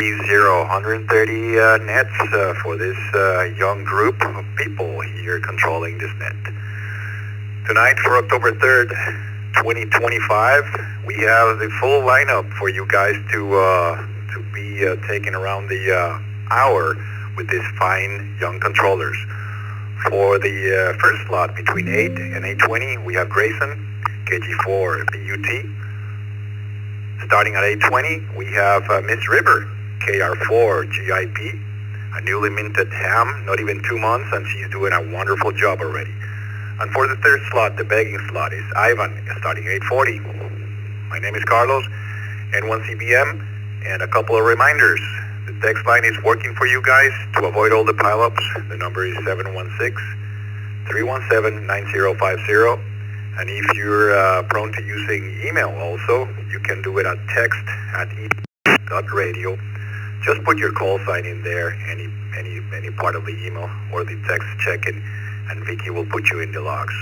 130 nets for this young group of people here controlling this net. Tonight for October 3rd, 2025, we have the full lineup for you guys to be taking around the hour with these fine young controllers. For the first slot between 8 and 8:20, we have Grayson, KG4 BUT. Starting at 8:20, we have Miss River, KR4 GIP, a newly minted ham, not even 2 months, and she's doing a wonderful job already. And for the third slot, the begging slot, is Ivan, starting 8:40. My name is Carlos, N1CBM, and a couple of reminders. The text line is working for you guys to avoid all the pileups. The number is 716-317-9050. And if you're prone to using email also, you can do it at text@e.radio. Just put your call sign in there, any part of the email or the text check-in, and Vicky will put you in the logs.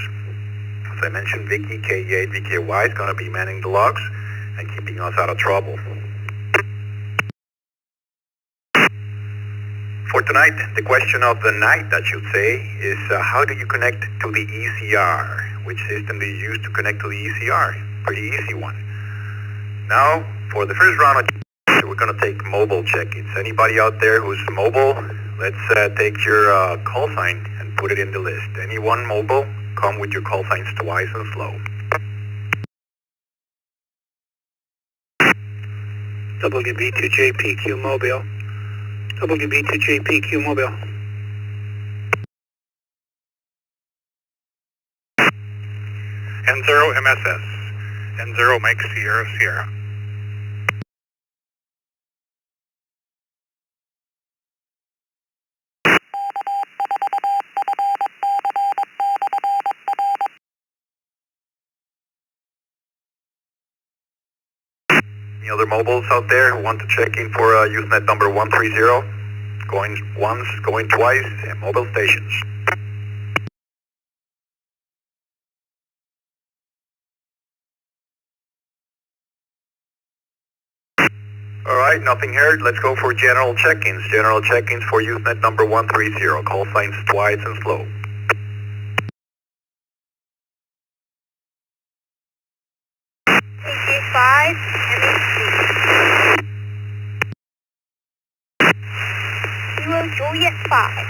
As I mentioned, Vicky, K8VKY, is going to be manning the logs and keeping us out of trouble. For tonight, the question of the night, I should say, is how do you connect to the ECR? Which system do you use to connect to the ECR? Pretty easy one. Now, for the first round of we're going to take mobile check-ins. Anybody out there who's mobile, let's take your call sign and put it in the list. Anyone mobile, come with your call signs twice and slow. WB2JPQ Mobile. WB2JPQ Mobile. N0 MSS. N0 Mike Sierra Sierra. Any other mobiles out there who want to check in for Youth Net number 130? Going once, going twice, and mobile stations. Alright, nothing heard. Let's go for general check-ins. General check-ins for Youth Net number 130. Call signs twice and slow. KG5, MHG. Kilo Juliet 5.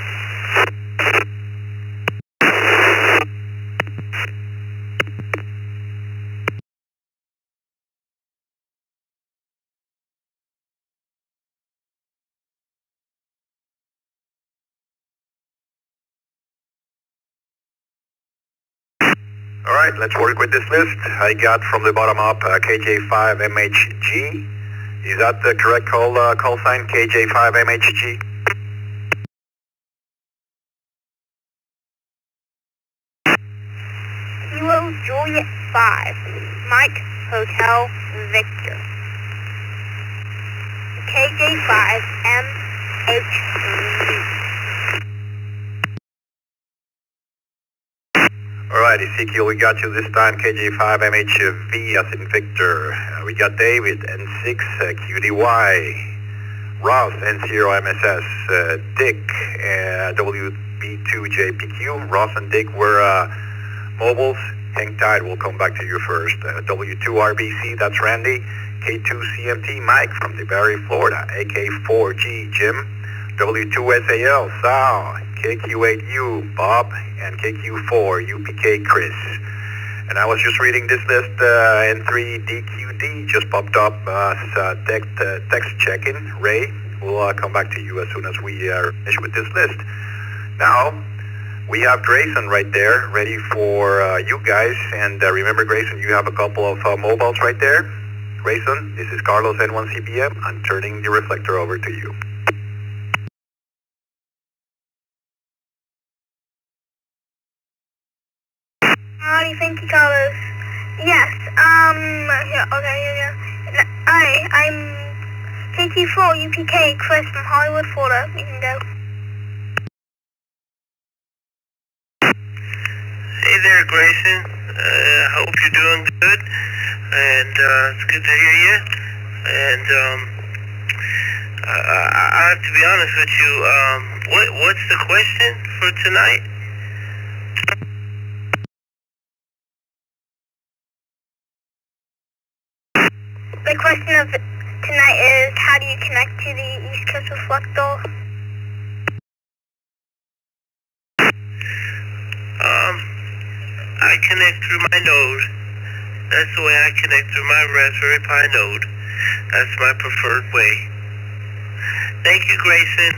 Alright, let's work with this list. I got from the bottom up KJ5 MHG. Is that the correct call sign, KJ5 MHG? Kilo Juliet 5. Mike Hotel Victor. KJ5 MHG. Alright, Ezekiel, we got you this time, KJ5 MHV as in Victor. We got David, N6 QDY. Ross, N0 MSS. Dick, WB2JPQ. Ross and Dick were mobiles. Hang tight, we'll come back to you first. W2RBC, that's Randy. K2CMT, Mike from DeBarry, Florida. AK4G, Jim. W2SAL, Sal. KQ8U, Bob, and KQ4, UPK, Chris. And I was just reading this list, N3DQD just popped up text check-in. Ray, we'll come back to you as soon as we finish with this list. Now, we have Grayson right there, ready for you guys. And remember, Grayson, you have a couple of mobiles right there. Grayson, this is Carlos N1CBM. I'm turning the reflector over to you. Howdy, thank you, Carlos. Yes, here, okay, here. Hi, I'm KQ4 UPK, Chris from Hollywood, Florida. You can go. Hey there, Grayson. Hope you're doing good, and it's good to hear you. And I have to be honest with you. What's the question for tonight? The question of tonight is, how do you connect to the East Coast Reflector? I connect through my node. That's the way I connect through my Raspberry Pi node. That's my preferred way. Thank you, Grayson.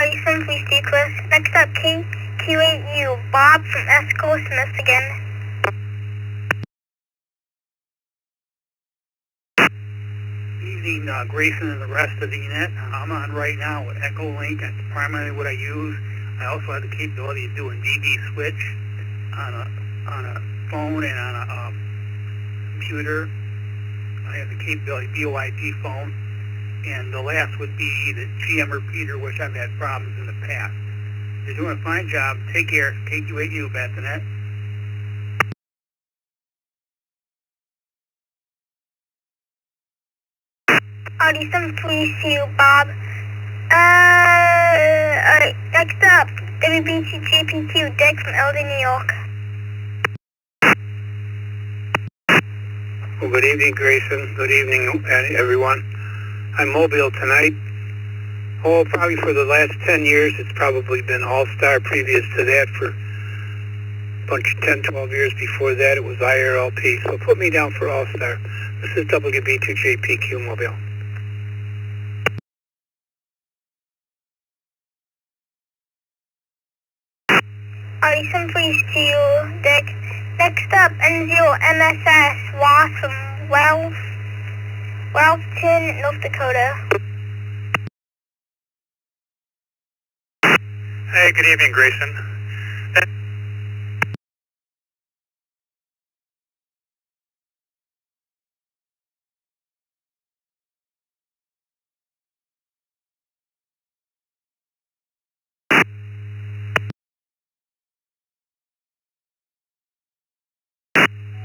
You simply see Chris. Next up, Q8U, Bob from East Coast, Michigan. Evening, Grayson and the rest of the net. I'm on right now with Echo Link. That's primarily what I use. I also have the capability of doing DB switch on a phone and on a computer. I have the capability VoIP phone. And the last would be the GM repeater, which I've had problems in the past. You're doing a fine job. Take care. KQ8U, Bassinet. Simply see you, Bob. Next up, WBT-JPQ, Dick from Elgin, New York. Well, good evening, Grayson. Good evening, everyone. I'm mobile tonight. Oh, probably for the last 10 years, it's probably been All-Star. Previous to that, for a bunch of 10, 12 years before that, it was IRLP. So put me down for All-Star. This is WB2JPQ Mobile. Simply see you, Dick. Next up, N0MSS, Ross from Wellston, North Dakota. Hey, good evening, Grayson.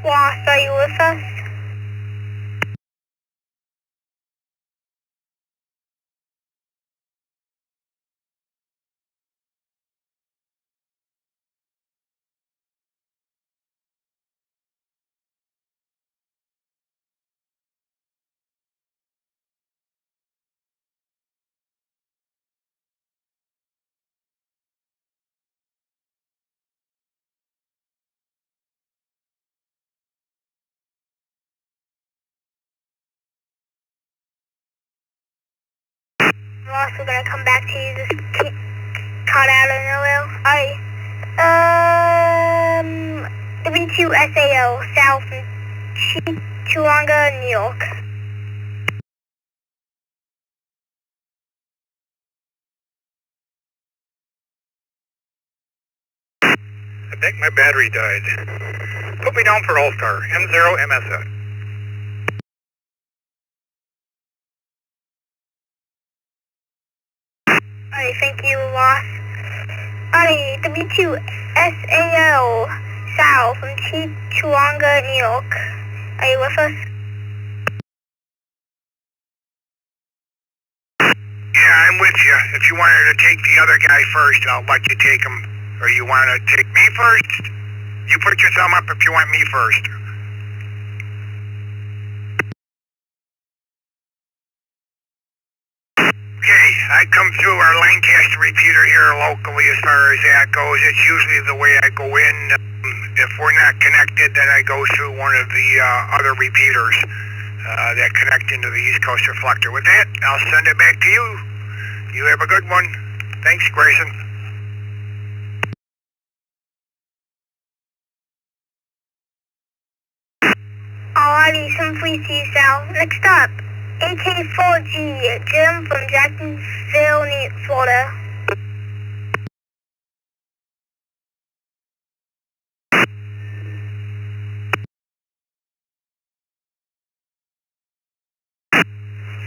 Ross, are you with us? Ross, we're gonna come back to you. Just caught out of nowhere. W2SAO, south from Chitawanga, New York. I think my battery died. Put me down for All-Star, N0MSS. Thank you, Ross. W2SAO, south from Chitawanga, New York. Are you with us? Yeah, I'm with you. If you wanted to take the other guy first, I'll let you take him. Or you want to take me first? You put your thumb up if you want me first. Okay, I come through our Lancaster repeater here locally as far as that goes. It's usually the way I go in. If we're not connected, then I go through one of the other repeaters that connect into the East Coast Reflector. With that, I'll send it back to you. You have a good one. Thanks, Grayson. Alrighty, simply see you, Sal. Next up, AK4G, Jim from Jacksonville, Florida.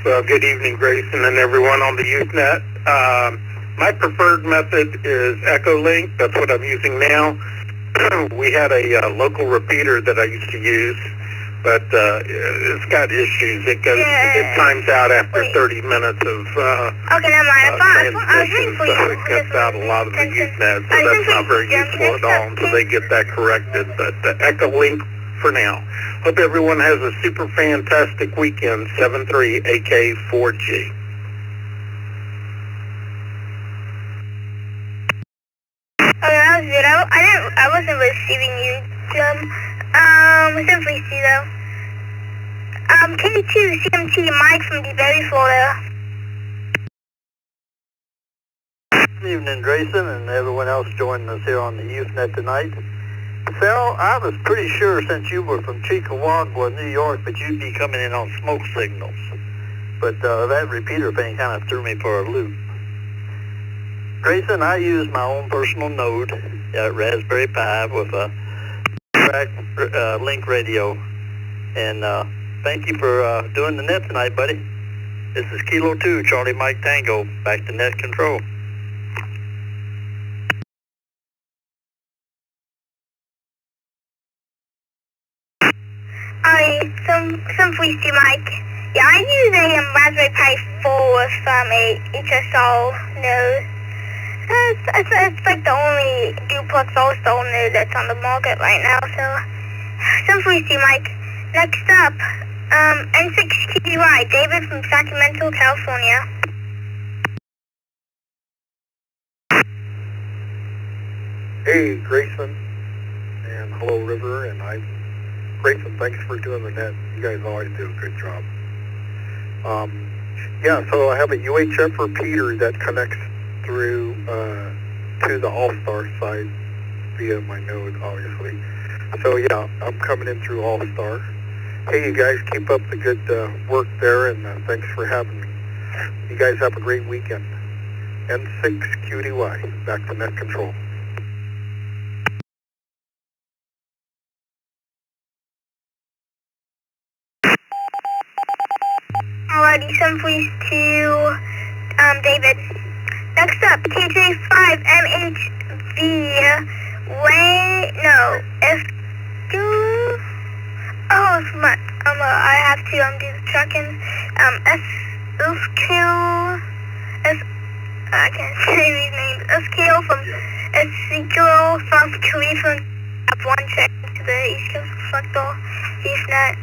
Well, good evening, Grayson, and everyone on the Youth Net. My preferred method is Echo Link. That's what I'm using now. we had a local repeater that I used to use, but it's got issues. It times out after 30 minutes of okay, never mind. I was waiting transmission, for so you. it cuts out a lot of the youth net, so that's not very useful at all until they get that corrected. But Echo Link for now. Hope everyone has a super fantastic weekend. 73 AK4G. Okay, that was good. I wasn't receiving you, simply see though. K2 CMT Mike from DeBerry, Florida. Good evening, Grayson, and everyone else joining us here on the Youth Net tonight. Phil, I was pretty sure since you were from Chickamauga, New York, that you'd be coming in on smoke signals. But that repeater thing kind of threw me for a loop. Grayson, I use my own personal node, Raspberry Pi, with a track link radio. And thank you for doing the net tonight, buddy. This is Kilo 2, Charlie Mike Tango, back to net control. Simply see Mike. Yeah, I use a Raspberry Pi 4 with a HSL node. It's like the only duplex all-star node that's on the market right now, so simply see Mike. Next up, N6QY, David from Sacramento, California. Hey, Grayson, and hello, River, and Grayson, thanks for doing the net. You guys always do a good job. Yeah, so I have a UHF repeater that connects through to the All-Star side via my node, obviously. So yeah, I'm coming in through All-Star. Hey, you guys, keep up the good work there, and thanks for having me. You guys have a great weekend. N6QDY, back to net control. Alrighty, simply to David. Next up, KJ5MHV. I have to do the check-in. I can't say these names. SKO from ECR South Korea from F1 check to the East Coast Reflector, Youth Net.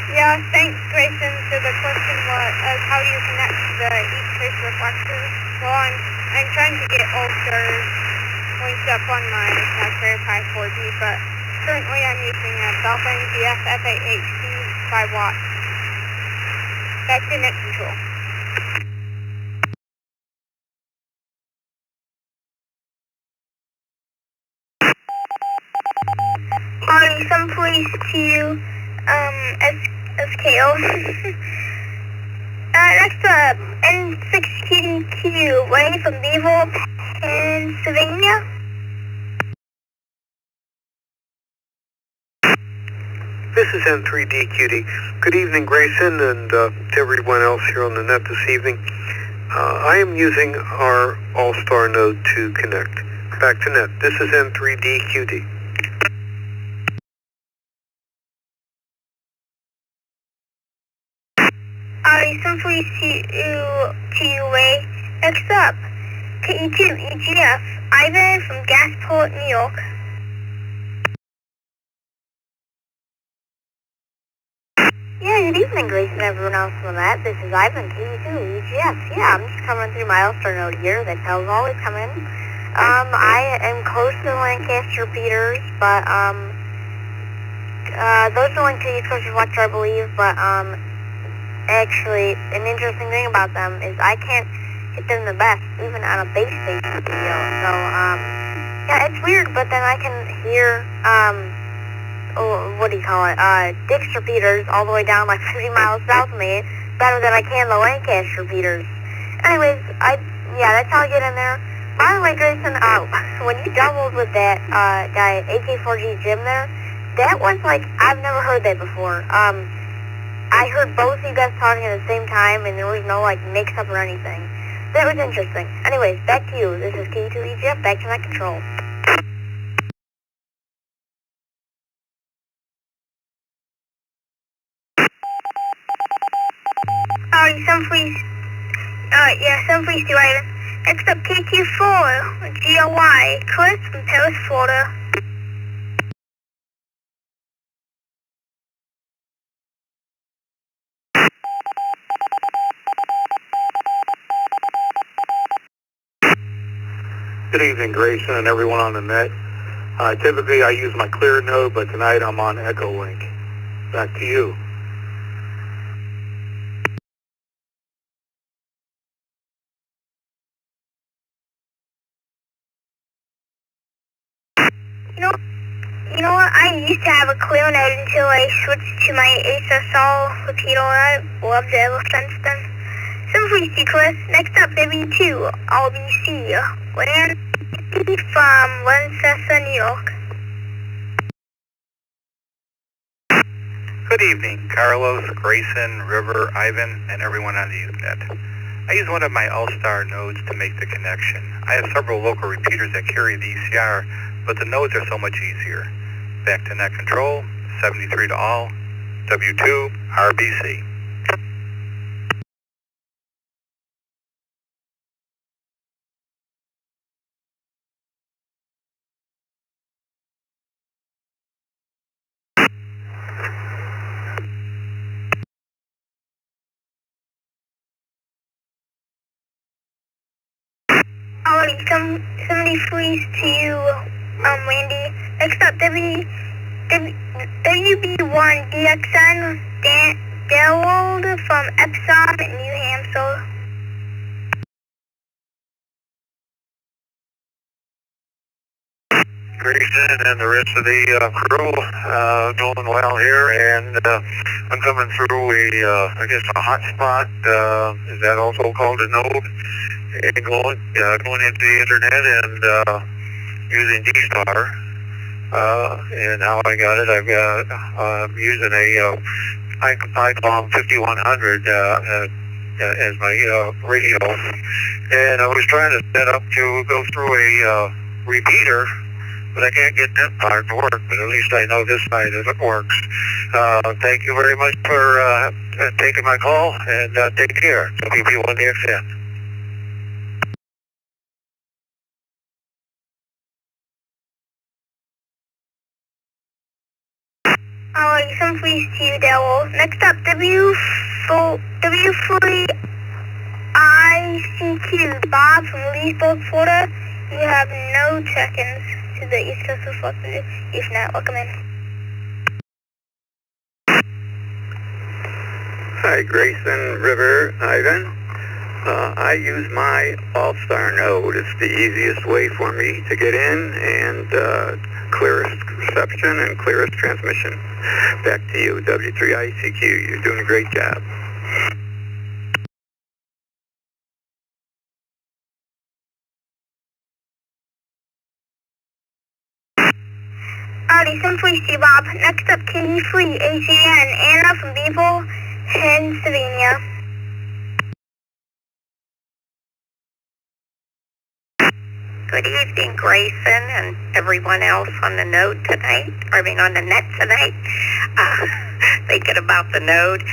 Yeah, thanks, Grayson. So the question was, how do you connect to the East Coast Reflector? Well, I'm trying to get All-Stars linked up on my Raspberry Pi 4G, but currently I'm using a Belfin GF F8HC 5 watts. Back to net control. Some police to SKO. Next up, N6QDQ, way from Beaver, Pennsylvania. This is N3DQD. Good evening, Grayson, and to everyone else here on the net this evening. I am using our All-Star node to connect. Back to net. This is N3DQD. Simply to way. Next up, KE2 EGF, Ivan from Gasport, New York. Yeah, good evening, Grayson, everyone else on that. This is Ivan, KE2 EGF. Yeah, I'm just coming through my All-Star node here. That tells always come in. I am close to the Lancaster repeaters, but those are linked to East Coast Reflector, I believe, but actually, an interesting thing about them is I can't hit them the best, even on a base station video. So, yeah, it's weird, but then I can hear, Dick's repeaters all the way down like 50 miles south of me, better than I can the Lancaster repeaters. Anyways, that's how I get in there. By the way, Grayson, when you doubled with that, guy, AK4G Jim there, that was like, I've never heard that before. I heard both of you guys talking at the same time, and there was no, like, mix-up or anything. That was interesting. Anyways, back to you. This is K2EGF, back to net control. Alright, 742 Island. Next up, KQ4, GOY, Chris from Paris, Florida. Good evening, Grayson, and everyone on the net. Typically, I use my clear node, but tonight I'm on Echo Link. Back to you. You know what? I used to have a clear node until I switched to my HSL repeater. I loved it ever since then. 742 Chris. Next up, W2, RBC. Land from Lancaster, New York. Good evening, Carlos, Grayson, River, Ivan, and everyone on the Youth Net. I use one of my All-Star nodes to make the connection. I have several local repeaters that carry the ECR, but the nodes are so much easier. Back to net control, 73 to all, W2, RBC. Alright, 73 to you, Randy. Next up, WB1DXN, Daryl from Epsom, New Hampshire. Grayson and the rest of the crew doing well here, and I'm coming through I guess a hotspot. Is that also called a node? And going into the internet and using D-Star. And how I got it, I'm using a ICOM 5100 as my radio, and I was trying to set up to go through a repeater, but I can't get that part to work, but at least I know this side of it works. Thank you very much for taking my call, and take care. WB1DXN. Alright, some please to you, Daryl. Next up, W3ICQ, Bob from Leesburg, Florida. You have no check-ins to the East Coast Reflector. Youth Net, welcome in. Hi, Grayson, River, Ivan. I use my All-Star node. It's the easiest way for me to get in, and clearest reception and clearest transmission. Back to you, W3ICQ. You're doing a great job. Alrighty, some please to you, Bob. Next up, KU3, AJN, Anna from Beeville, Pennsylvania. Good evening, Grayson, and everyone else on the node tonight. I mean, on the net tonight. Thinking about the node.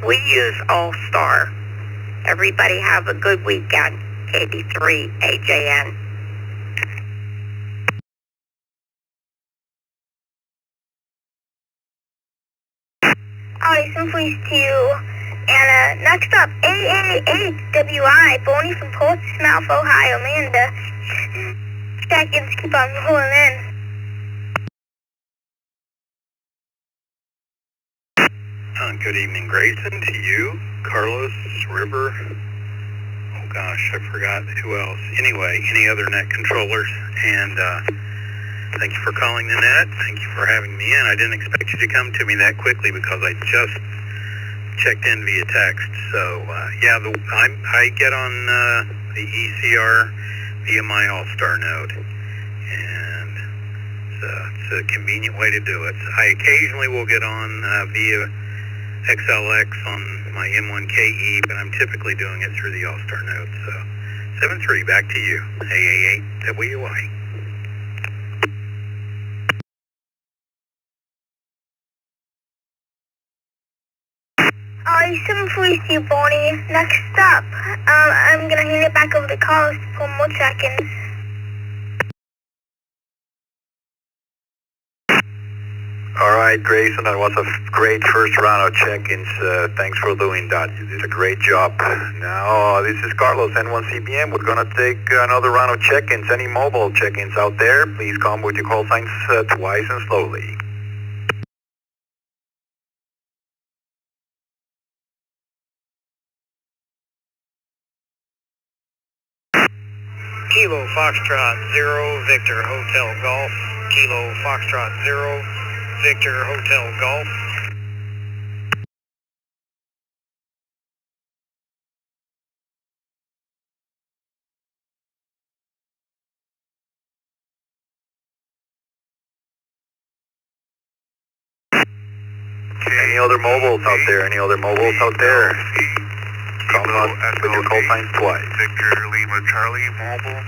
We use All-Star. Everybody have a good weekend. KB3, AJN. Alright, some please to you, Anna. Next up, AAHWI, Bonnie from Portsmouth, Ohio, Amanda. Check-ins keep on rolling in. Good evening, Grayson, to you, Carlos, River, oh gosh, I forgot who else. Anyway, any other net controllers, and thank you for calling the net. Thank you for having me in. I didn't expect you to come to me that quickly because I just checked in via text. So, yeah, I get on the ECR via my All-Star node, and it's a convenient way to do it. I occasionally will get on via XLX on my M1KE, but I'm typically doing it through the All-Star node. So 7-3, back to you. AA8WY. You, Bonnie. Next up, I'm gonna hand it back over to Carlos for more check-ins. All right, Grayson, that was a great first round of check-ins. Thanks for doing that. You did a great job. Now, this is Carlos, N1CBM. We're going to take another round of check-ins. Any mobile check-ins out there, please come with your call signs twice and slowly. Kilo Foxtrot 0, Victor Hotel Golf. Kilo Foxtrot 0, Victor Hotel Golf. Any other mobiles out there? Any other mobiles out there? Come on with your call signs twice. Victor Lima Charlie mobile.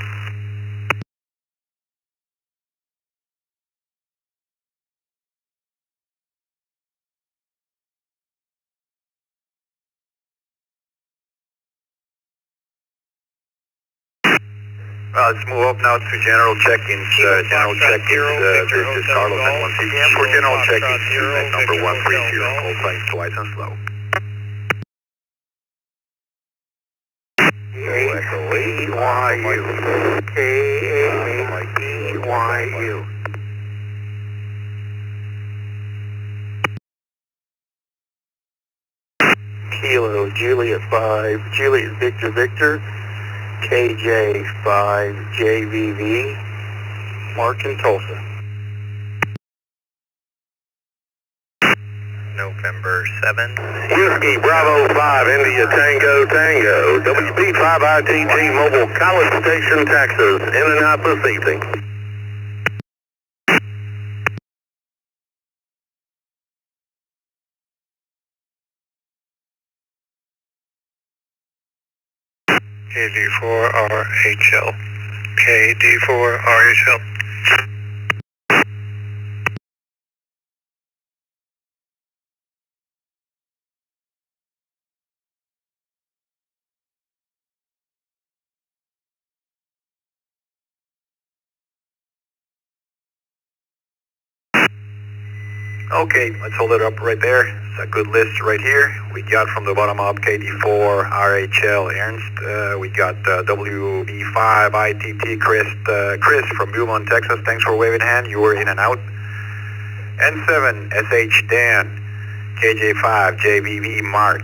Let's move up now to general check-ins. General check-ins. This is Carlos N1CBM for general check-ins. Unit number 130. Call signs twice and slow. K-A-E-Y-U. K-A-E-Y-U. Kilo Juliet 5, Juliet Victor Victor, KJ5 JVV, Mark in Tulsa. November 7. Whiskey Bravo 5 India Tango Tango, WB5ITT Mobile College Station, Texas, in and out this evening. KD4RHL. KD4RHL. Okay, let's hold it up right there. It's a good list right here. We got from the bottom up KD4 RHL Ernst. We got WB5 ITT Chris from Beaumont, Texas. Thanks for waving hand. You were in and out. N7 SH Dan. KJ5 JVV Mark.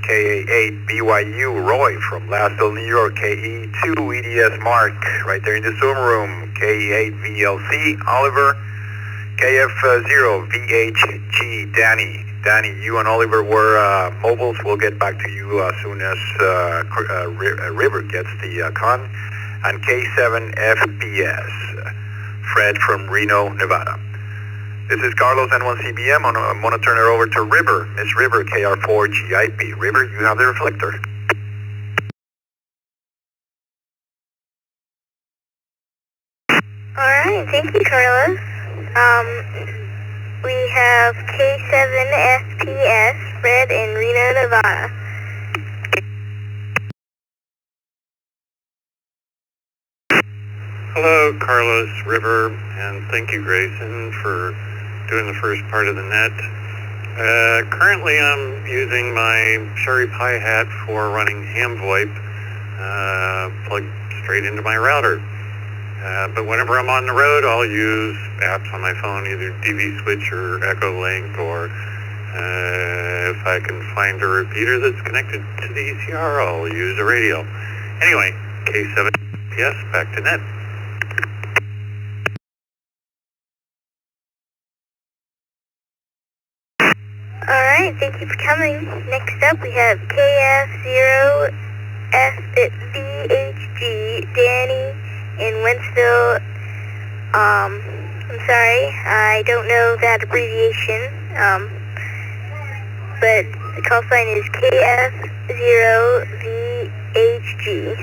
KA8 BYU Roy from Lasville, New York. KE2 EDS Mark right there in the Zoom room. KE8 VLC Oliver. KF0 VHG Danny. Danny, you and Oliver were mobiles. We'll get back to you as soon as River gets the con. And K7 FPS. Fred from Reno, Nevada. This is Carlos N1CBM. I'm going to turn it over to River. Miss River, KR4 GIP. River, you have the reflector. Alright, thank you, Carlos. We have K7FPS, Fred in Reno, Nevada. Hello, Carlos, River, and thank you, Grayson, for doing the first part of the net. Currently, I'm using my Sherry Pie hat for running ham VoIP, plugged straight into my router. But whenever I'm on the road, I'll use apps on my phone, either DV Switch or Echo Link, or if I can find a repeater that's connected to the ECR, I'll use a radio. Anyway, K7PS, back to net. Alright, thank you for coming. Next up, we have KF0FVHG Danny in Wentzville. I'm sorry, I don't know that abbreviation, but The call sign is KF0VHG.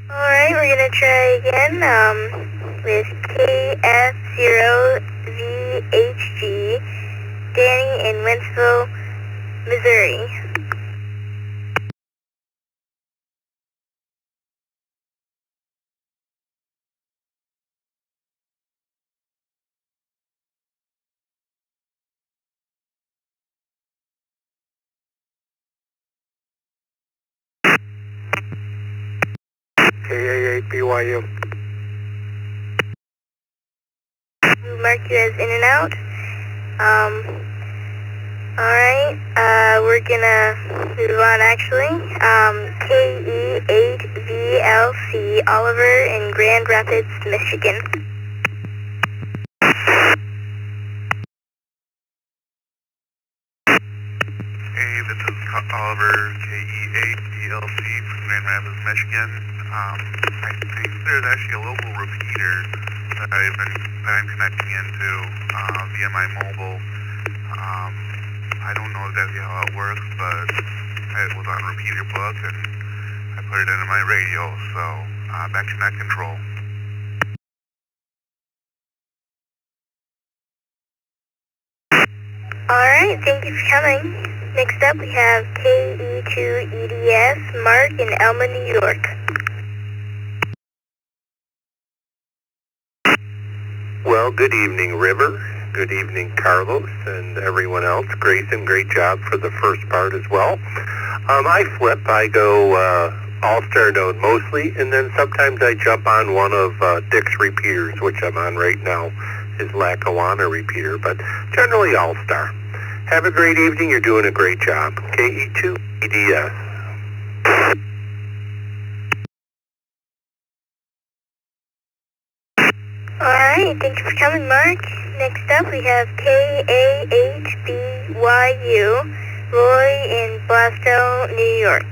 Alright, we're gonna try again with KF0VHG, Danny in Wentzville, Missouri. KA8 BYU. We'll mark you as in and out. Alright, we're gonna move on actually. KE8VLC, Oliver in Grand Rapids, Michigan. Hey, this is Oliver, KE8DLC from Grand Rapids, Michigan. I think there's actually a local repeater that I'm connecting into via my mobile. I don't know exactly how it works, but it was on repeater book and I put it into my radio, so back to net control. Alright, thank you for coming. Next up we have KE2EDS, Mark in Elma, New York. Well, good evening, River. Good evening, Carlos, and everyone else. Grayson, great job for the first part as well. I flip. I go all-star node mostly, and then sometimes I jump on one of Dick's repeaters, which I'm on right now, his Lackawanna repeater, but generally all-star. Have a great evening. You're doing a great job. KE2EDS. Alright, thank you for coming, Mark. Next up we have KA8BYU, Roy in Blastow, New York.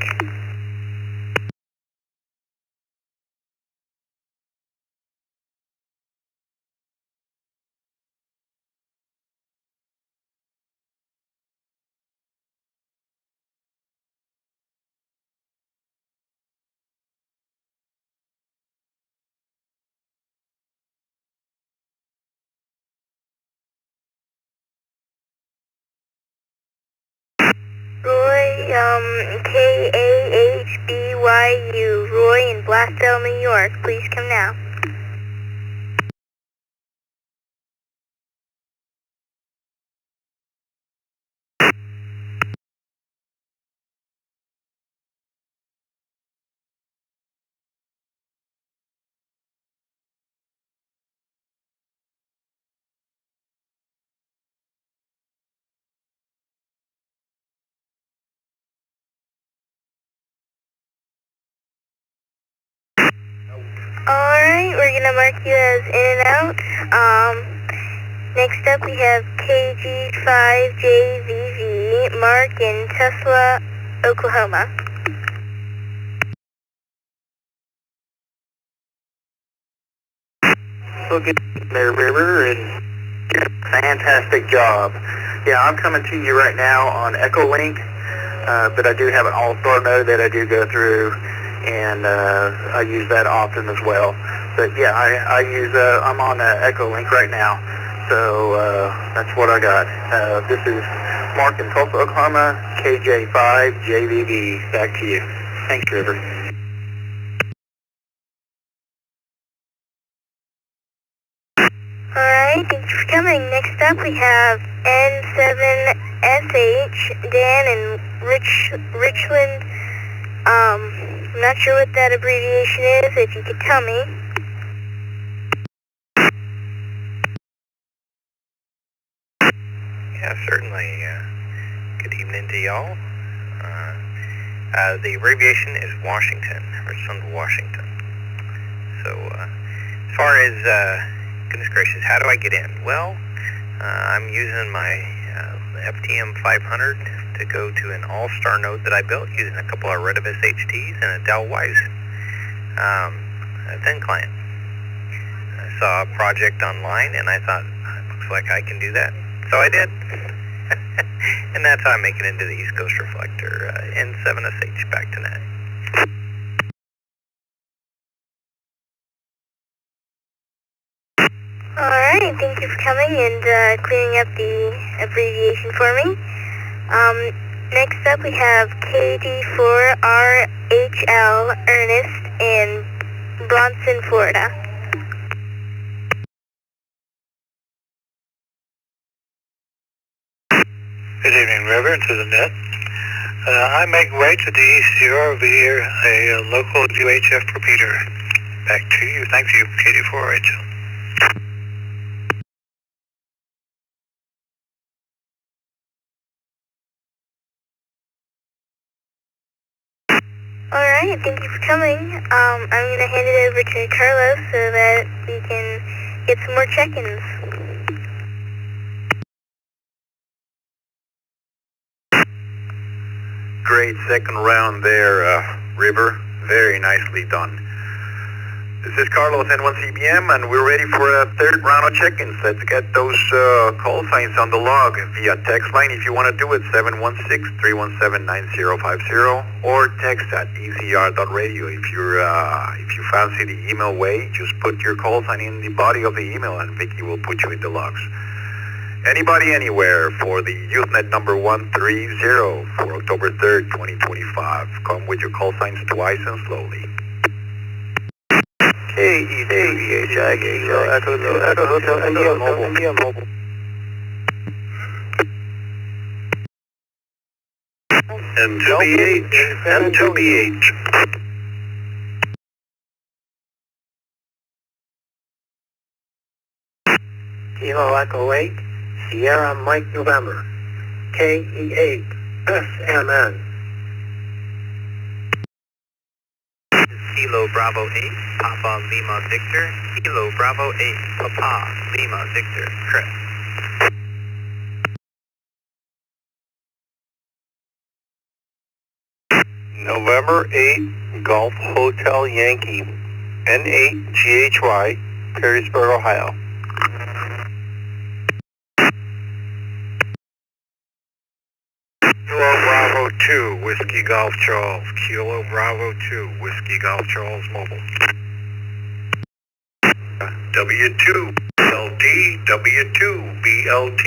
Roy, KAHBYU, Roy in Blastow, New York. Please come now. Alright, we're gonna mark you as in and out. Next up we have KG5JVV, Mark in Tulsa, Oklahoma. Well, good there, River, and fantastic job. Yeah, I'm coming to you right now on Echo Link, but I do have an all-star node that I do go through, and I use that often as well. But yeah, I'm on Echo Link right now, so that's what I got. This is Mark in Tulsa, Oklahoma, KJ5JVV. Back to you. Thanks, River. Alright, thank you for coming. Next up we have N7SH, Dan in Richland. I'm not sure what that abbreviation is, if you could tell me. Yeah, certainly. Good evening to y'all. The abbreviation is Washington, Richland, Washington. So, as far as, goodness gracious, how do I get in? Well, I'm using my FTM 500 to go to an all-star node that I built using a couple of Redibus HTs and a Dell Wise thin client. I saw a project online and I thought, looks like I can do that. So I did. And that's how I make it into the East Coast Reflector, N7SH back to net. Alright, thank you for coming and clearing up the abbreviation for me. Next up we have KD4RHL Ernest in Bronson, Florida. Good evening, River, and to the net. I make way to the ECR via a local UHF repeater. Back to you. Thank you, KD4RHL. Alright, thank you for coming. I'm going to hand it over to Carlos so that we can get some more check-ins. Great second round there, River. Very nicely done. This is Carlos, N1CBM, and we're ready for a third round of check-ins. Let's get those call signs on the log via text line if you want to do it, 716-317-9050, or text at ecr.radio. If you fancy the email way, just put your call sign in the body of the email and Vicky will put you in the logs. Anybody, anywhere for the Youth Net number 130 for October 3rd, 2025. Come with your call signs twice and slowly. KEWHI, Echo Hotel, India Mobile. M2BH. Kilo Echo 8, Sierra Mike November, KE8, SMN. Kilo Bravo 8, Papa Lima Victor. Kilo Bravo 8, Papa Lima Victor, Chris. November 8, Golf Hotel Yankee, N8GHY, Perrysburg, Ohio. Kilo Bravo 2, Whiskey Golf Charles. Kilo Bravo 2, Whiskey Golf Charles Mobile. W2, LD, W2, BLT.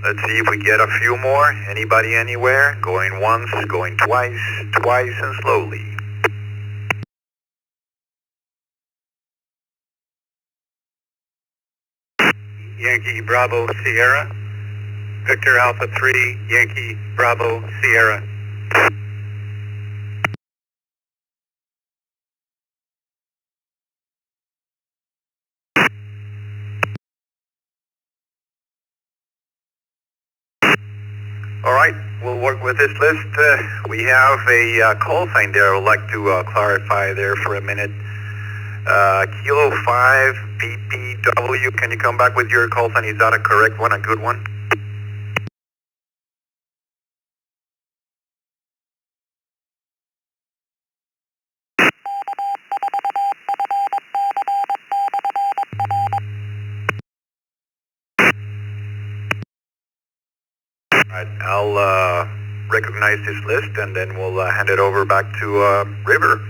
Let's see if we get a few more. Anybody, anywhere? Going once, going twice, twice and slowly. Yankee Bravo Sierra, Victor Alpha 3, Yankee Bravo Sierra. All right, we'll work with this list. We have a call sign there I would like to clarify there for a minute. Kilo 5 BPW, can you come back with your call sign? Is that a correct one, a good one? All right, I'll recognize this list and then we'll hand it over back to River.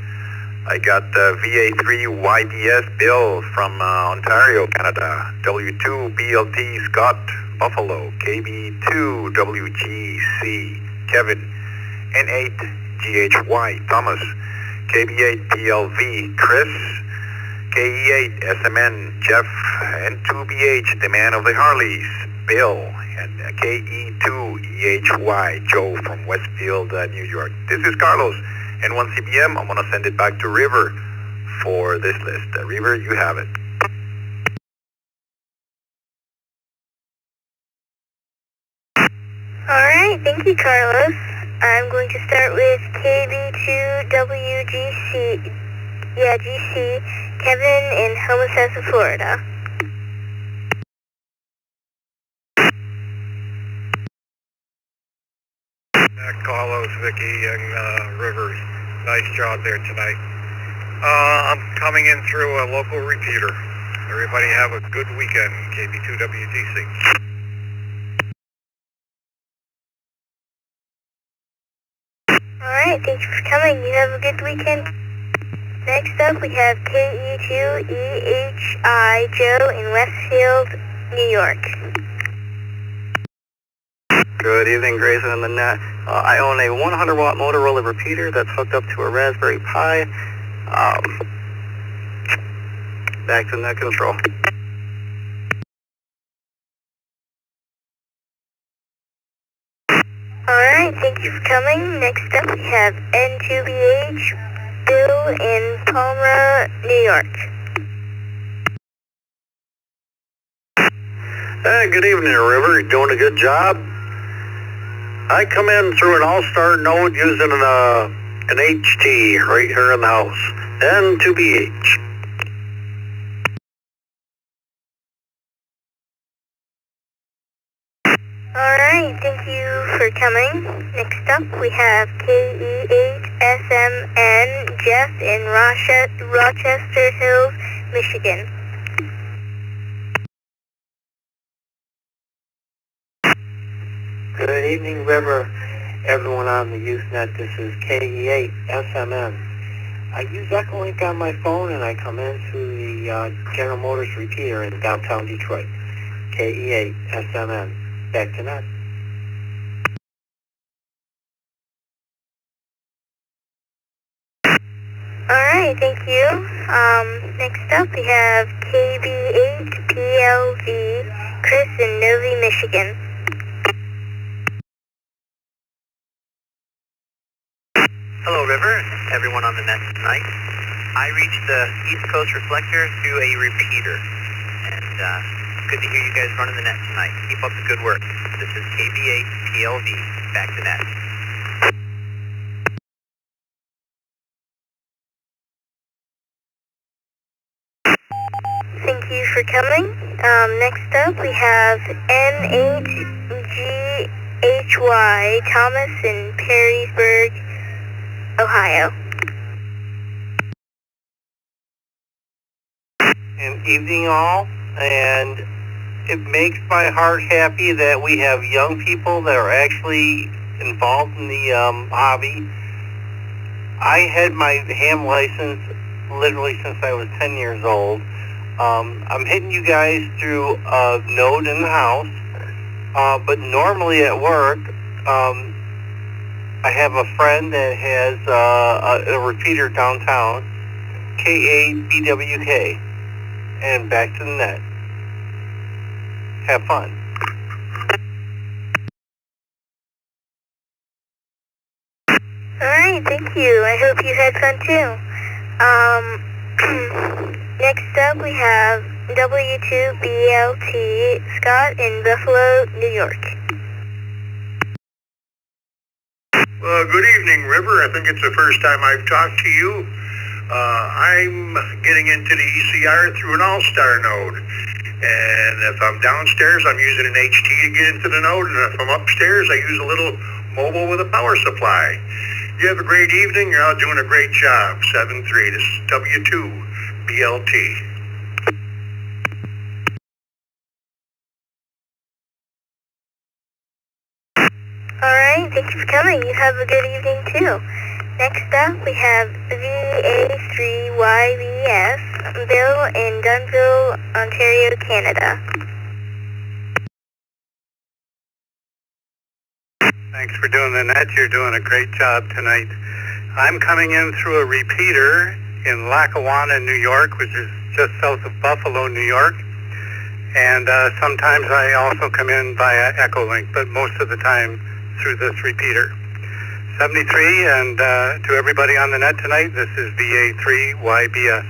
I got VA3YDS Bill from Ontario, Canada. W2 BLT Scott Buffalo. KB2 WGC Kevin. N8 GHY Thomas. KB8 PLV Chris. KE8 SMN Jeff, N2BH, the man of the Harleys, Bill, and KE2 EHY Joe from Westfield, New York. This is Carlos, N1CBM. I'm going to send it back to River for this list. River, you have it. Alright, thank you, Carlos. I'm going to start with KB2WGC, GC, Kevin in Homosassa, Florida. Carlos, Vicky, and Rivers. Nice job there tonight. I'm coming in through a local repeater. Everybody have a good weekend, KB2WGC. Alright, thank you for coming. You have a good weekend. Next up, we have KE2EHI Joe in Westfield, New York. Good evening, Grayson and the net. I own a 100-watt Motorola repeater that's hooked up to a Raspberry Pi. Back to net control. Alright, thank you for coming. Next up, we have N2BH Bill in Palmyra, New York. Good evening, River. You're doing a good job. I come in through an all-star node using an HT right here in the house. N2BH. Alright, thank you for coming. Next up, we have KE8SMN Jeff in Rochester Hills, Michigan. Good evening, River. Everyone on the Youth Net, this is KE8SMN. I use Echolink on my phone and I come in through the General Motors repeater in downtown Detroit. KE8SMN. Back to net. Alright, thank you. Next up we have KB8PLV Chris in Novi, Michigan. Hello, River. Everyone on the net tonight. I reached the East Coast Reflector through a repeater, and good to hear you guys running the net tonight. Keep up the good work. This is KB8PLV. Back to net. Thank you for coming. Next up we have NHGHY Thomas in Perrysburg, Ohio. Good evening, all, and it makes my heart happy that we have young people that are actually involved in the hobby. I had my ham license literally since I was 10 years old. I'm hitting you guys through a node in the house, but normally at work, I have a friend that has a repeater downtown, K8BWK, and back to the net. Have fun. Alright, thank you. I hope you had fun too. Next up we have W2BLT Scott in Buffalo, New York. Well, good evening, River. I think it's the first time I've talked to you. I'm getting into the ECR through an all-star node. And if I'm downstairs, I'm using an HT to get into the node. And if I'm upstairs, I use a little mobile with a power supply. You have a great evening. You're all doing a great job. 7-3. This is W2BLT. Alright, thank you for coming. You have a good evening too. Next up, we have VA3YVS, Bill in Dunnville, Ontario, Canada. Thanks for doing the net. You're doing a great job tonight. I'm coming in through a repeater in Lackawanna, New York, which is just south of Buffalo, New York. And sometimes I also come in via Echolink, but most of the time through this repeater. 73, and to everybody on the net tonight, this is VA3YBS.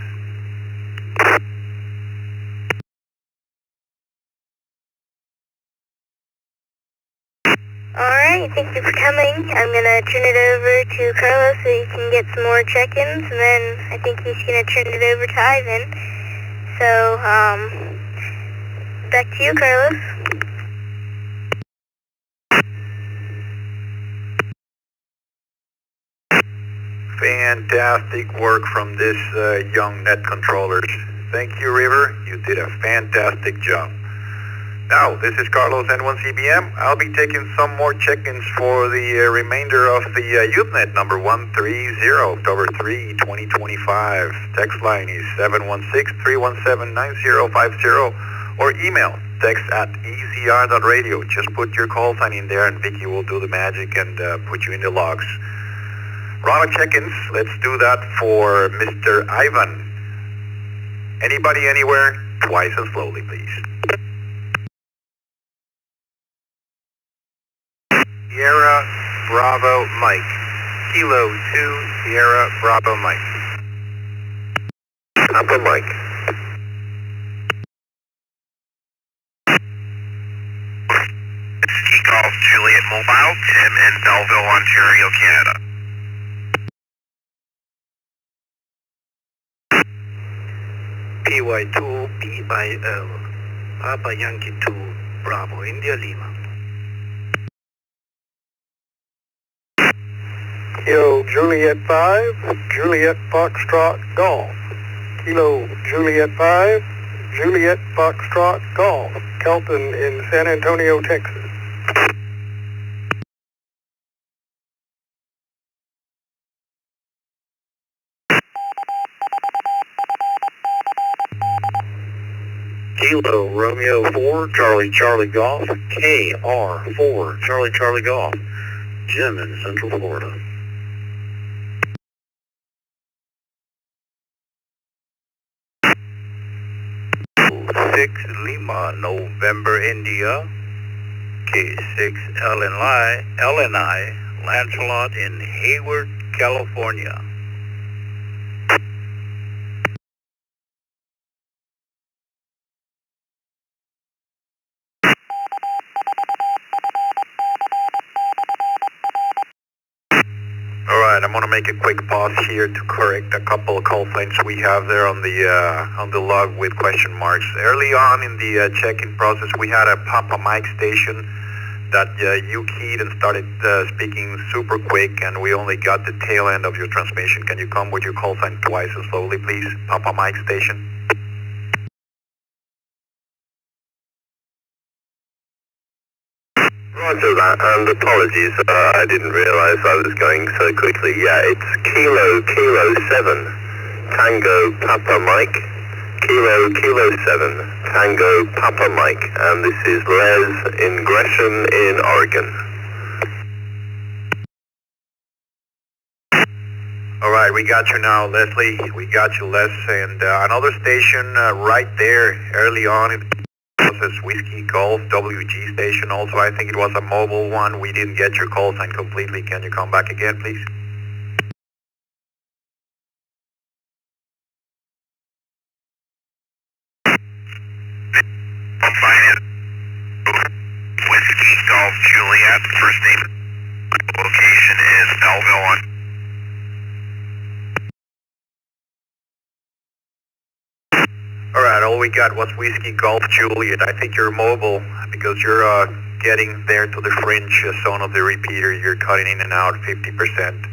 Alright, thank you for coming. I'm going to turn it over to Carlos so he can get some more check-ins, and then I think he's going to turn it over to Ivan. So, back to you, Carlos. Fantastic work from this young net controllers. Thank you, River. You did a fantastic job. Now, this is Carlos N1CBM. I'll be taking some more check-ins for the remainder of the Youth Net number 130, October 3, 2025. Text line is 716-317-9050 or email text at ECR.radio. Just put your call sign in there and Vicky will do the magic and put you in the logs. Round of check-ins. Let's do that for Mr. Ivan. Anybody, anywhere, twice and slowly, please. Sierra Bravo Mike. Kilo 2, Sierra Bravo Mike. Upper Mike. Ski Golf Juliet Mobile, Tim in Belleville, Ontario, Canada. PY2 PIL, Papa Yankee 2, Bravo, India Lima. Kilo Juliet 5, Juliet Foxtrot Golf. Kilo Juliet 5, Juliet Foxtrot Golf. Kelton in San Antonio, Texas. Kilo Romeo 4, Charlie Charlie Golf. KR4, Charlie Charlie Golf. Jim in Central Florida. 6 Lima, November, India. K6 LNI, Lancelot in Hayward, California. Alright, I'm going to make a quick pause here to correct a couple of call signs we have there on the log with question marks. Early on in the check-in process, we had a Papa Mike station that you keyed and started speaking super quick, and we only got the tail end of your transmission. Can you come with your call sign twice and slowly, please? Papa Mike station. Roger that, and apologies, I didn't realise I was going so quickly. Yeah, it's Kilo 7, Tango Papa Mike, Kilo 7, Tango Papa Mike, and this is Les in Gresham in Oregon. Alright, we got you now, Leslie. We got you, Les, and another station right there early on in process, Whiskey Golf WG station. Also, I think it was a mobile one. We didn't get your call sign completely. Can you come back again, please? Whiskey Golf Juliet, first name, location is Belleville, on. Alright, all we got was Whiskey Golf Juliet. I think you're mobile because you're getting there to the fringe zone of the repeater. You're cutting in and out 50%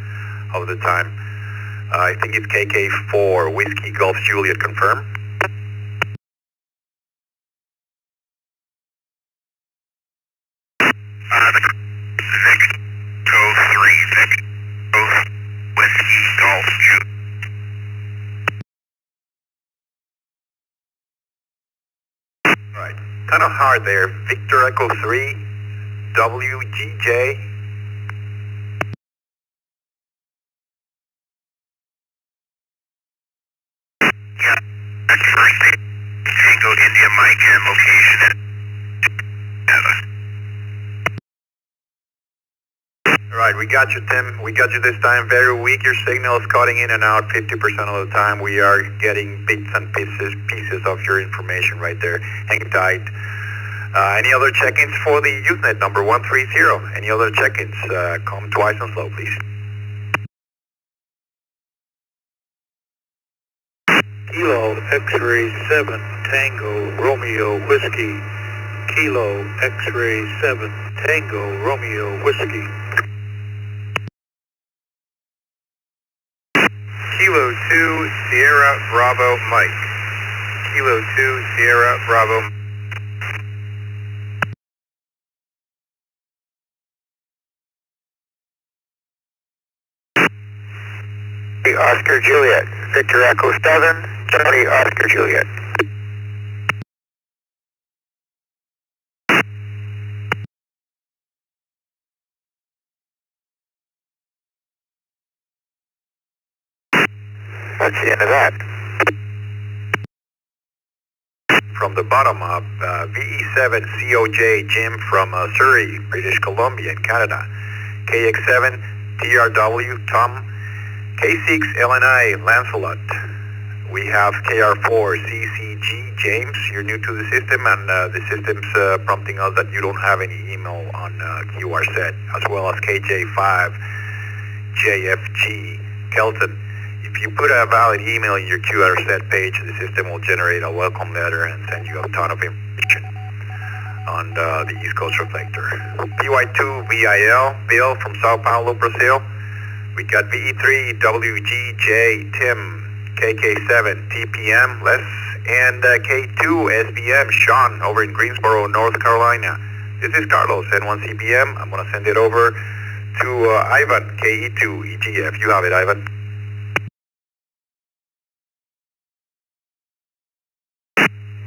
of the time. I think it's KK4, Whiskey Golf Juliet, confirm. Victo 3, Victo Whiskey Golf Juliet. Right, kind of hard there. Victor Echo 3, WGJ. Yeah, That's first thing. Tango India Mike and location at Alright, we got you, Tim. We got you this time. Very weak. Your signal is cutting in and out 50% of the time. We are getting bits and pieces of your information right there. Hang tight. Any other check-ins for the Youth Net number 130? Any other check-ins? Come twice and slow, please. Kilo X-ray 7 Tango Romeo Whiskey. Kilo X-ray 7 Tango Romeo Whiskey. Kilo 2 Sierra Bravo Mike. Kilo 2 Sierra Bravo. Oscar Juliet. Victor Echo 7. Charlie Oscar Juliet. That's the end of that. From the bottom up, VE7 COJ Jim from Surrey, British Columbia in Canada. KX7 TRW Tom. K6 LNI Lancelot. We have KR4 CCG James. You're new to the system, and the system's prompting us that you don't have any email on QR set, as well as KJ5 JFG Kelton. If you put a valid email in your QR set page, the system will generate a welcome letter and send you a ton of information on the East Coast Reflector. PY2 VIL Bill from Sao Paulo, Brazil. We got VE3 WGJ Tim, KK7 TPM Les, and K2 SBM Sean over in Greensboro, North Carolina. This is Carlos, N1CBM. I'm going to send it over to Ivan, KE2 EGF. You have it, Ivan.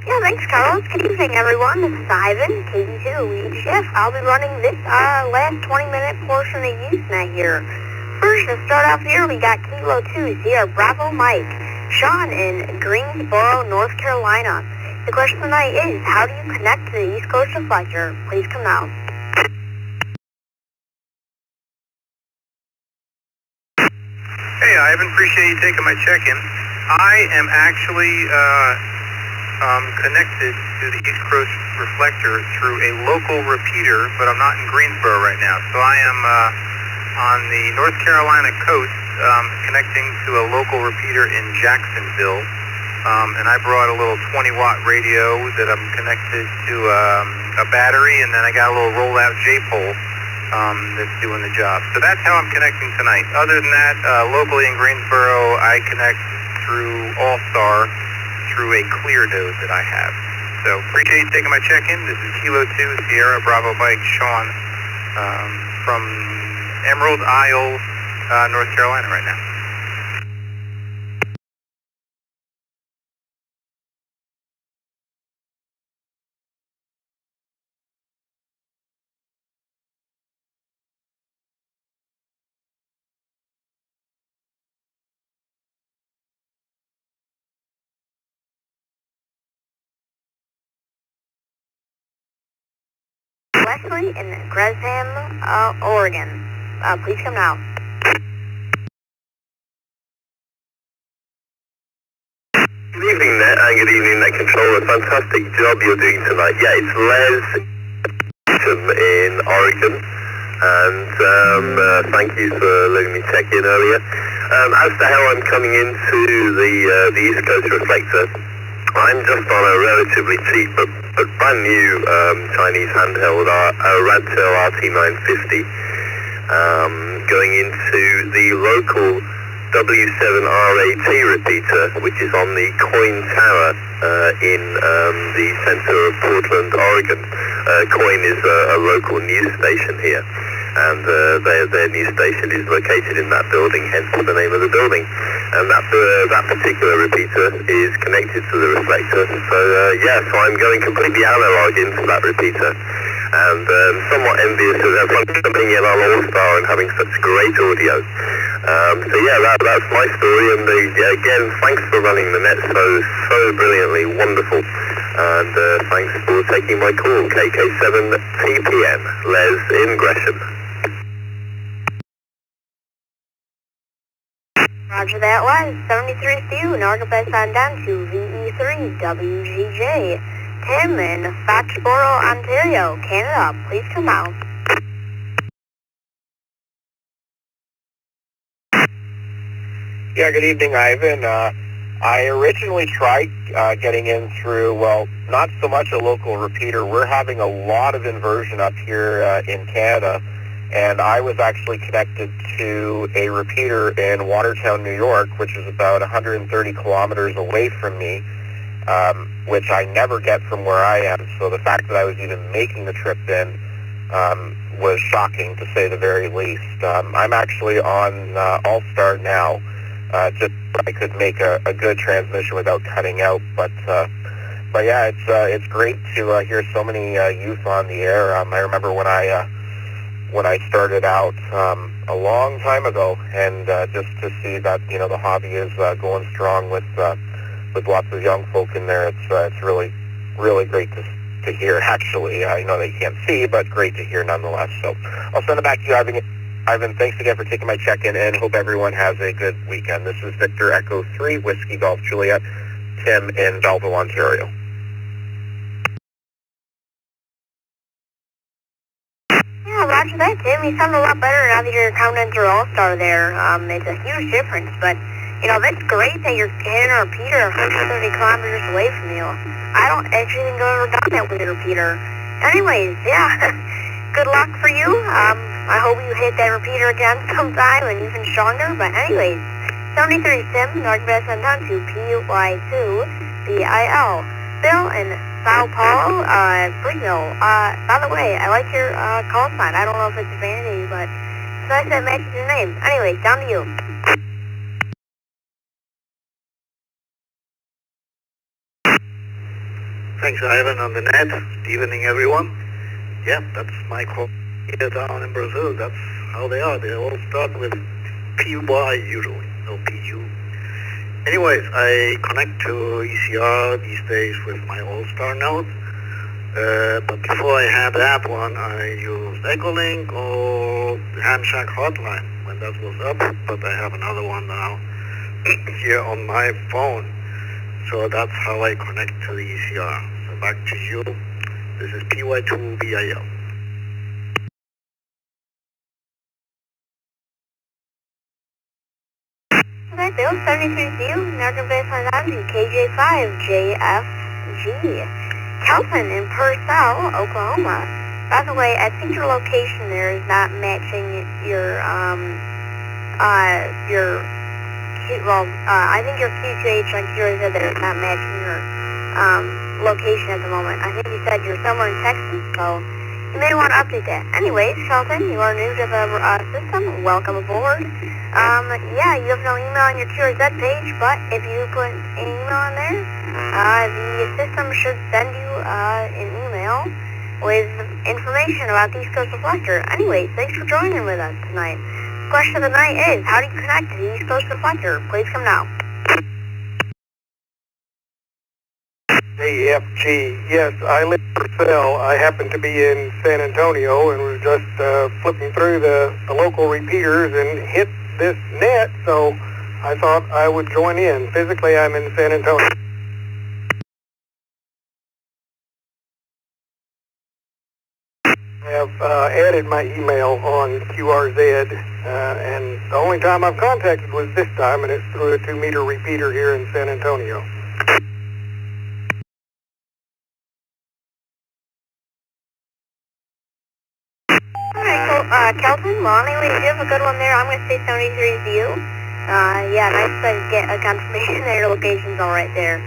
Yeah, thanks, Carlos. Good evening, everyone. This is Ivan, KE2 EGF. I'll be running this last 20-minute portion of Youth Net here. First, to start off here, we got Kilo 2 Sierra Bravo Mike, Sean in Greensboro, North Carolina. The question tonight is, how do you connect to the East Coast Reflector? Please come now. Hey, Ivan, appreciate you taking my check-in. I am actually connected to the East Coast Reflector through a local repeater, but I'm not in Greensboro right now. So I am on the North Carolina coast, connecting to a local repeater in Jacksonville, and I brought a little 20-watt radio that I'm connected to a battery, and then I got a little roll-out J-pole that's doing the job. So that's how I'm connecting tonight. Other than that, locally in Greensboro, I connect through All-Star through a clear node that I have. So appreciate you taking my check-in. This is Kilo 2 Sierra Bravo Mike Sean from Emerald Isle, North Carolina right now. Leslie in Gresham, Oregon. Please come now. Good evening, Net, and good evening, Net Controller. Fantastic job you're doing tonight. Yeah, it's Les in Oregon, and thank you for letting me check in earlier. As to how I'm coming into the East Coast Reflector, I'm just on a relatively cheap but brand new Chinese handheld Radtel RT950, going into the local W7RAT repeater, which is on the Coin Tower in the center of Portland, Oregon. Coin is a local news station here, and their news station is located in that building, hence the name of the building. And that particular repeater is connected to the reflector. So so I'm going completely analog into that repeater. and somewhat envious of their function being in our All-Star and having such great audio. So yeah, that's my story, and again, thanks for running the net so brilliantly, wonderful, and thanks for taking my call. KK7 TPM, Les in Gresham. Roger that, Les. 73 Stu, Nargabeth on down to VE3 WGJ. Tim in Foxborough, Ontario, Canada. Please come out. Yeah, good evening, Ivan. I originally tried getting in through, well, not so much a local repeater. We're having a lot of inversion up here in Canada, and I was actually connected to a repeater in Watertown, New York, which is about 130 kilometers away from me, which I never get from where I am. So the fact that I was even making the trip in was shocking, to say the very least. I'm actually on All-Star now. Just so I could make a good transmission without cutting out, but yeah, it's great to hear so many youth on the air. I remember when I started out a long time ago, and just to see that the hobby is going strong with lots of young folk in there, it's really great to hear. Actually, I know that you can't see, but great to hear nonetheless. So I'll send it back to you, Ivan, thanks again for taking my check-in, and hope everyone has a good weekend. This is Victor Echo 3, Whiskey Golf Juliet, Tim in Belleville, Ontario. Yeah, roger that, Tim. You sound a lot better now that you're counting through All-Star there. It's a huge difference, but, that's great that you're hitting a repeater 130 kilometers away from you. I don't actually think I've ever done that with a repeater. Anyways, yeah, good luck for you. I hope you hit that repeater again sometime and even stronger. But anyways, 73 Sim, Northwest and down to PY2 BIL. Bill in Sao Paulo, Brazil. By the way, I like your call sign. I don't know if it's vanity, but it's nice that it matches your name. Anyways, down to you. Thanks, Ivan, on the net. Good evening, everyone. Yeah, that's my call here down in Brazil. That's how they are. They all start with PY usually, no PU. Anyways, I connect to ECR these days with my All-Star node. But before I had that one, I used Echolink or Handshake Hotline when that was up. But I have another one now here on my phone. So that's how I connect to the ECR. So back to you. This is PY2BIL. Okay, Bill, 73ZU, American Base on KJ5JFG. Calvin in Purcell, Oklahoma. By the way, I think your location there is not matching I think your QTH on QRZ there is not matching your location at the moment. I think you said you're somewhere in Texas, so you may want to update that. Anyways, Shelton, you are new to the system. Welcome aboard. Yeah, you have no email on your QRZ page, but if you put an email in there, the system should send you an email with information about the East Coast Reflector. Anyways, thanks for joining with us tonight. Question of the night is, how do you connect to the East Coast Reflector? Please come now. AFG, yes, I live in Purcell. I happen to be in San Antonio and was just flipping through the local repeaters and hit this net, so I thought I would join in. Physically, I'm in San Antonio. I have added my email on QRZ, and the only time I've contacted was this time, and it's through a 2-meter repeater here in San Antonio. Alright, Kelton, well, anyways, you have a good one there. I'm going to say 73ZU. Yeah, nice to get a confirmation that your location's all right there.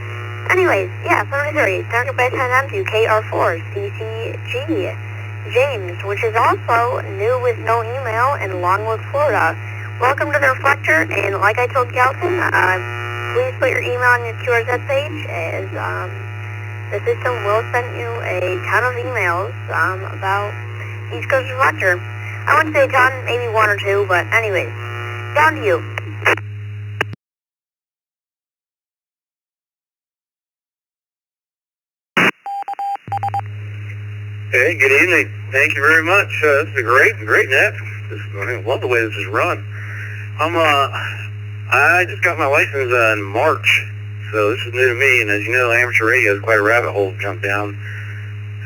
Anyways, yeah, 73, target base on to KR4, CCG. James, which is also new with no email in Longwood, Florida. Welcome to the Reflector, and like I told Kelton, please put your email on your QRZ page, as the system will send you a ton of emails about East Coast Reflector. I wouldn't say a ton, maybe one or two, but anyways, down to you. Hey, good evening. Thank you very much. This is a great net. I love the way this is run. I just got my license in March, so this is new to me. And as you know, amateur radio is quite a rabbit hole to jump down,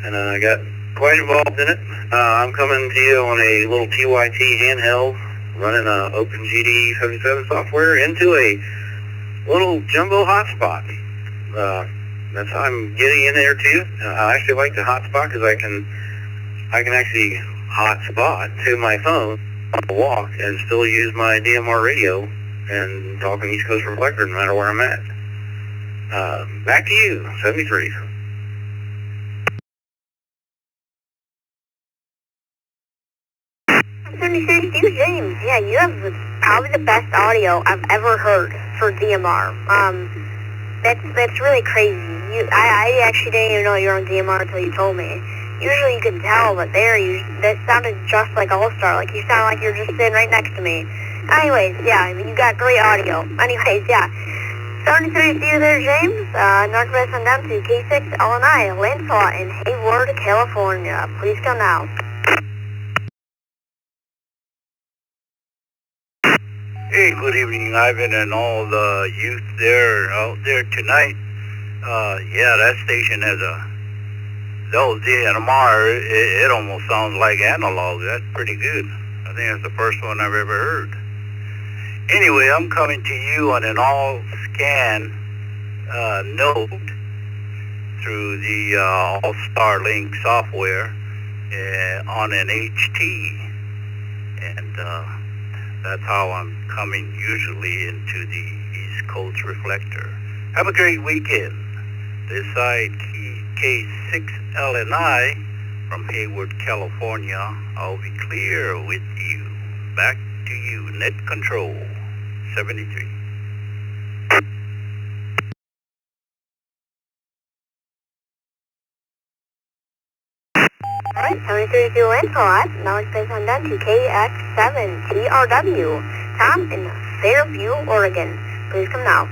and I got quite involved in it. I'm coming to you on a little TYT handheld, running a OpenGD 77 software into a little jumbo hotspot. That's how I'm getting in there too. I actually like the hotspot because I can actually hotspot to my phone on the walk and still use my DMR radio and talk on East Coast Reflector no matter where I'm at. Back to you, 73. 76, you James. Yeah, you have probably the best audio I've ever heard for DMR. That's really crazy. I actually didn't even know you were on DMR until you told me. Usually you could tell, but that sounded just like All-Star. Like you sound like you're just sitting right next to me. Anyways, yeah, you got great audio. Anyways, yeah. 73 to you there, James. Northwest on down to K6 LNI, landslot in Hayward, California. Please come now. Hey, good evening, Ivan, and all the youth out there tonight. Yeah, that station has those DMR, it almost sounds like analog. That's pretty good. I think that's the first one I've ever heard. Anyway, I'm coming to you on an all-scan node through the All-Star Link software on an HT, and that's how I'm coming usually into the East Coast Reflector. Have a great weekend. This side K6LNI from Hayward, California. I'll be clear with you. Back to you, Net Control, 73. Alright, 73 to landslot. Now it's based on down to KX7TRW. Tom in Fairview, Oregon. Please come now.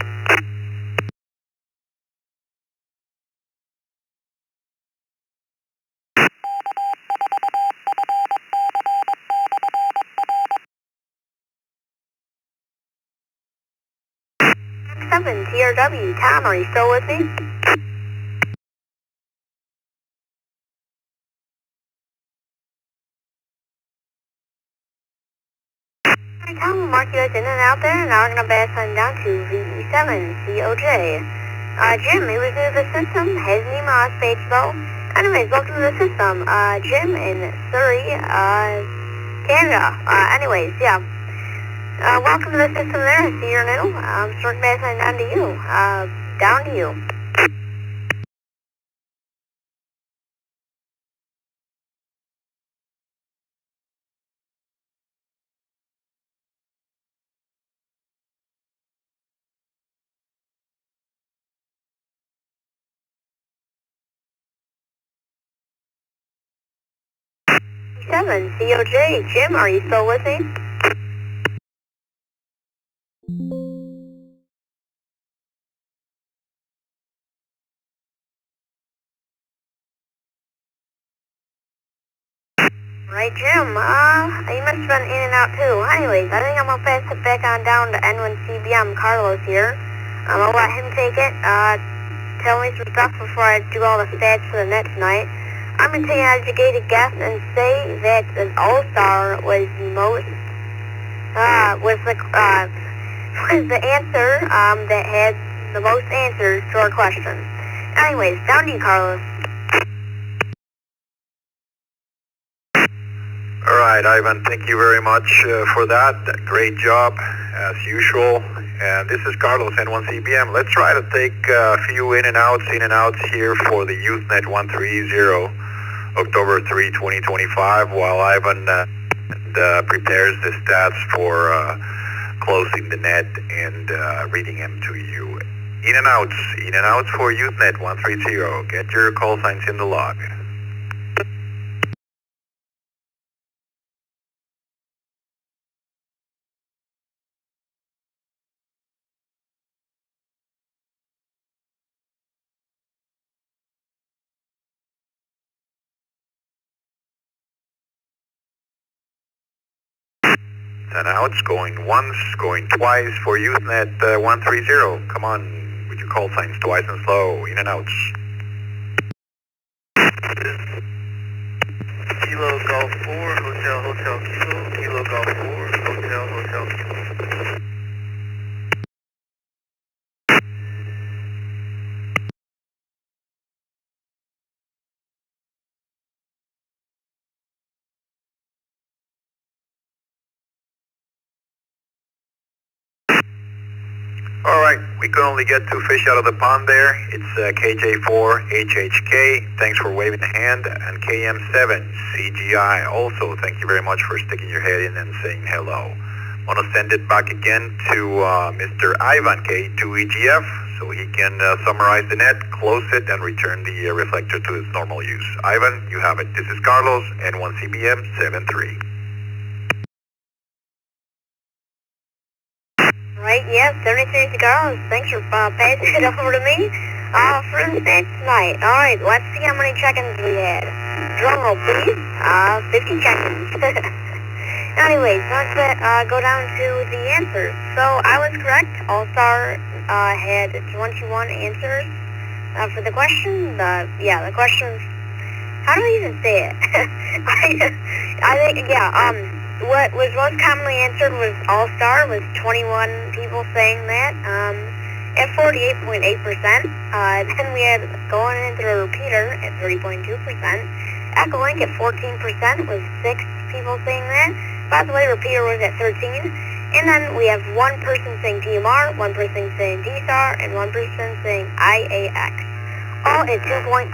TRW. Tom, are you still with me? Alright, Tom, we'll mark you as in and out there, and now we're going to pass on down to VE7COJ. Jim, he was new to the system, has an email page though. Anyways, welcome to the system. Jim in Surrey, Canada. Anyways, yeah. Welcome to the system there. I see you're new. I'm starting to pass on down to you. Down to you. COJ. Jim, are you still with me? Right, Jim. You must have been in and out too. Anyways, I think I'm gonna pass it back on down to N1CBM Carlos here. I'll let him take it. Tell me some stuff before I do all the stats for the net tonight. I'm gonna take an educated guess and say that an All-Star was the most, was the answer, that had the most answers to our question. Anyways, down to you, Carlos. All right, Ivan, thank you very much for that. Great job, as usual. And this is Carlos, N1CBM. Let's try to take a few in and outs here for the Youth Net 130, October 3, 2025, while Ivan prepares the stats for closing the net and reading them to you In and outs for Youth Net 130. Get your call signs in the log. And outs, going once, going twice for Youth Net 130. Come on, with your call signs twice and slow. In and outs. Kilo Golf 4, Hotel Kilo, Kilo Golf 4, Hotel Kilo. Alright, we could only get 2 fish out of the pond there. It's KJ4HHK, thanks for waving a hand, and KM7CGI, also thank you very much for sticking your head in and saying hello. I want to send it back again to Mr. Ivan K2EGF so he can summarize the net, close it, and return the reflector to its normal use. Ivan, you have it. This is Carlos, N1CBM 73. Right, yes, 73 cigars. Thanks for passing it over to me. For instance, tonight. Alright, let's see how many check-ins we had. Drum roll, please. 50 check-ins. Anyways, let's go down to the answers. So, I was correct. All-Star had 21 answers for the question. The question, how do I even say it? I think, what was most commonly answered was All-Star, was 21 people saying that, at 48.8%. Then we had going into the repeater at 30.2%. Echo Link at 14% was 6 people saying that. By the way, repeater was at 13. And then we have 1 person saying DMR, 1 person saying D-Star, and 1 person saying IAX. All at 2.3%.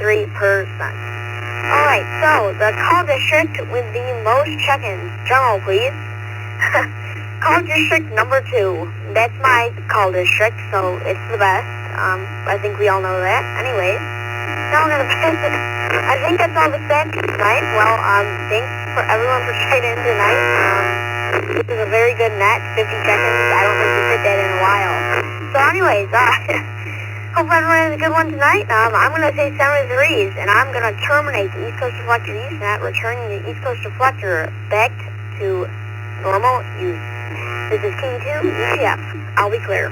Alright, so the call district with the most check-ins. Drum roll, please. Call district number 2. That's my call district, so it's the best. I think we all know that. Anyways, now we're gonna I think that's all the stats tonight. Well, thanks for everyone for tuning in tonight. This is a very good net, 50 seconds. I don't think we hit that in a while. So anyways, hope everyone has a good one tonight. I'm going to say 73s, and I'm going to terminate the East Coast Reflector Youth Net, returning the East Coast Reflector back to normal use. This is K2 ECF. I'll be clear.